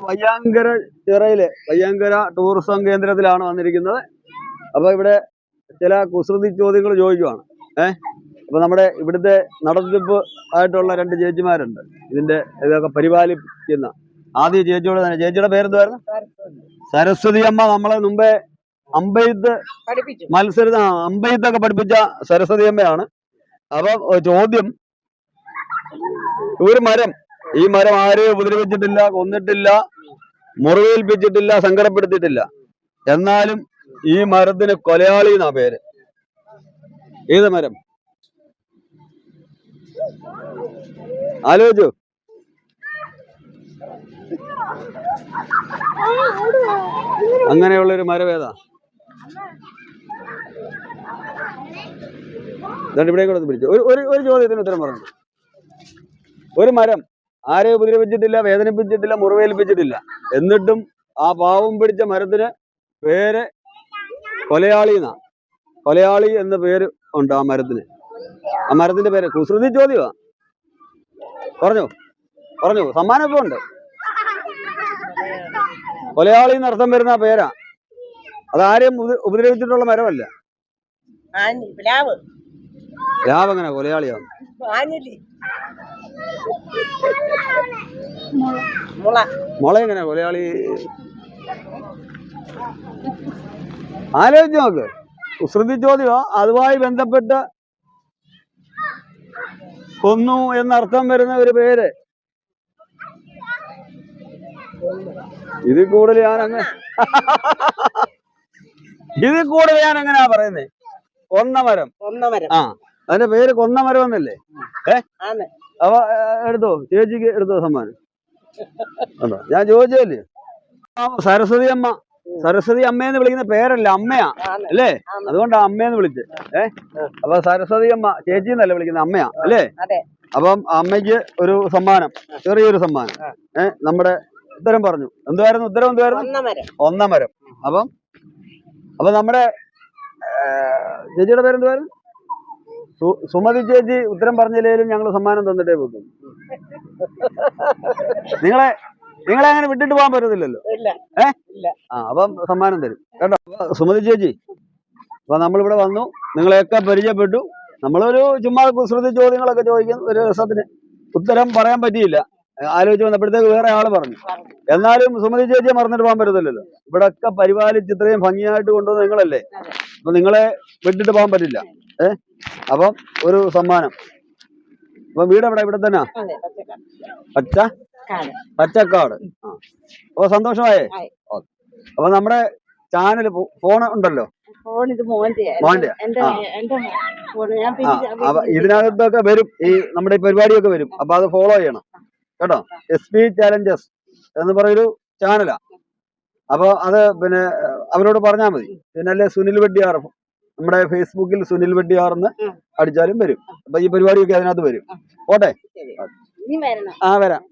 പയ്യാങ്കര ചിറയിലെ പയ്യാങ്കര tourism കേന്ദ്രത്തിലാണ് വന്നിരിക്കുന്നത്. അപ്പൊ ഇവിടെ ചില കുസൃതി ചോദ്യങ്ങൾ ചോദിക്കുവാണ്. അപ്പൊ നമ്മുടെ ഇവിടുത്തെ നടത്തിപ്പ് ആയിട്ടുള്ള 2 ചേച്ചിമാരുണ്ട് ഇതിന്റെ ഇതൊക്കെ പരിപാലിക്കുന്ന. ആദ്യം ചേച്ചിയോട് തന്നെ. ചേച്ചിയുടെ പേരെന്തുവായിരുന്നു? സരസ്വതി അമ്മ. നമ്മളെ മുമ്പേ അമ്പെയ്ത്ത് മത്സരത്തിന് അമ്പെയ്ത്തൊക്കെ പഠിപ്പിച്ച സരസ്വതി അമ്മയാണ്. അപ്പൊ ചോദ്യം, ഒരു മരം, ഈ മരം ആരെയും ഉപദ്രവിച്ചിട്ടില്ല, കൊന്നിട്ടില്ല, മുറിവേൽപ്പിച്ചിട്ടില്ല, സങ്കടപ്പെടുത്തിയിട്ടില്ല. എന്നാലും ഈ മരത്തിന് കൊലയാളി എന്നാ പേര്. ഏത് മരം? ആലോചിച്ചു. അങ്ങനെയുള്ളൊരു മരം ഏതാ? ഇവിടെ കൂടെ പിടിച്ചു. ഒരു ചോദ്യത്തിന് ഉത്തരം പറഞ്ഞു. ഒരു മരം ആരെയും ഉപദ്രവിച്ചിട്ടില്ല, വേദനിപ്പിച്ചിട്ടില്ല, മുറിവേൽപ്പിച്ചിട്ടില്ല, എന്നിട്ടും ആ പാവം പിടിച്ച മരത്തിന് പേര് കൊലയാളി എന്നാ. കൊലയാളി എന്ന പേര് ഉണ്ട് ആ മരത്തിന്. ആ മരത്തിന്റെ പേര്. കുസൃതി ചോദ്യമാ. പറഞ്ഞു സമ്മാനം ഇപ്പൊ ഉണ്ട്. കൊലയാളി എന്നർത്ഥം വരുന്ന പേരാ. അതാരെയും ഉപദ്രവിച്ചിട്ടുള്ള മരമല്ല. പ്ലാവ് എങ്ങനെ കൊലയാളിയാണ്? മുള എങ്ങനെ കൊലയാളി? ആലോചിച്ച് നോക്ക്. കുസൃതി ചോദ്യമോ അതുമായി ബന്ധപ്പെട്ട് കൊന്നു എന്നർത്ഥം വരുന്ന ഒരു പേര്. ഇതിൽ കൂടുതൽ ഞാൻ എങ്ങനെയാ പറയുന്നേ? കൊന്നമരം. ആ, അതിന്റെ പേര് കൊന്നമരം എന്നല്ലേ? അപ്പൊ എടുത്തോ, ചേച്ചിക്ക് എടുത്തോ സമ്മാനം. ഞാൻ ചോദിച്ചല്ലേ. സരസ്വതി അമ്മ. സരസ്വതി അമ്മയെന്ന് വിളിക്കുന്ന പേരല്ല, അമ്മയാ അല്ലേ? അതുകൊണ്ടാ അമ്മയെന്ന് വിളിച്ച്. അപ്പൊ സരസ്വതി അമ്മ ചേച്ചി എന്നല്ല വിളിക്കുന്നത്, അമ്മയാ അല്ലേ? അപ്പം അമ്മയ്ക്ക് ഒരു സമ്മാനം, ചെറിയൊരു സമ്മാനം. നമ്മുടെ ഉത്തരം പറഞ്ഞു. എന്തുവായിരുന്നു ഉത്തരം? ഒന്നമരം. അപ്പൊ നമ്മുടെ ചേച്ചിയുടെ പേരെന്തുവായിരുന്നു? സുമതി ചേച്ചി ഉത്തരം പറഞ്ഞില്ലേലും ഞങ്ങൾ സമ്മാനം തന്നിട്ടേ പോകും. നിങ്ങളെ അങ്ങനെ വിട്ടിട്ട് പോകാൻ പറ്റത്തില്ലല്ലോ. അപ്പം സമ്മാനം തരും കേട്ടോ. സുമതി ചേച്ചി, അപ്പൊ നമ്മളിവിടെ വന്നു, നിങ്ങളെയൊക്കെ പരിചയപ്പെട്ടു. നമ്മളൊരു ചുമ്മാ കുസൃതി ചോദ്യങ്ങളൊക്കെ ചോദിക്കും. ഒരു രസത്തിന് ഉത്തരം പറയാൻ പറ്റിയില്ല. ആലോചിച്ച് വന്നപ്പോഴത്തേക്ക് വേറെ ആള് പറഞ്ഞു. എന്നാലും സുമതി ചേച്ചിയെ മറന്നിട്ട് പോകാൻ പറ്റത്തില്ലല്ലോ. ഇവിടെ ഒക്കെ പരിപാലിച്ച് ഇത്രയും ഭംഗിയായിട്ട് കൊണ്ടുവന്ന് നിങ്ങളല്ലേ. അപ്പൊ നിങ്ങളെ വിട്ടിട്ട് പോകാൻ പറ്റില്ല. അപ്പം ഒരു സമ്മാനം. അപ്പൊ വീട് എവിടെ? ഇവിടെ തന്നെ പച്ചക്കാട്. അപ്പൊ സന്തോഷമായേ. അപ്പൊ നമ്മുടെ ചാനല് ഫോൺ ഉണ്ടല്ലോ. മോന്റെ ഇതിനകത്തൊക്കെ വരും, ഈ നമ്മുടെ ഈ പരിപാടിയൊക്കെ വരും. അപ്പൊ അത് ഫോളോ ചെയ്യണം കേട്ടോ. SP ചാലഞ്ചസ് എന്ന് പറയൊരു ചാനലാ. അപ്പൊ അത് പിന്നെ അവരോട് പറഞ്ഞാൽ മതി. പിന്നെ അല്ലേ സുനിൽ വെട്ടിയാർ, നമ്മുടെ ഫേസ്ബുക്കിൽ സുനിൽ വെട്ടിയാർ എന്ന് അടിച്ചാലും വരും. അപ്പൊ ഈ പരിപാടിയൊക്കെ അതിനകത്ത് വരും. പോട്ടെ. വരാം.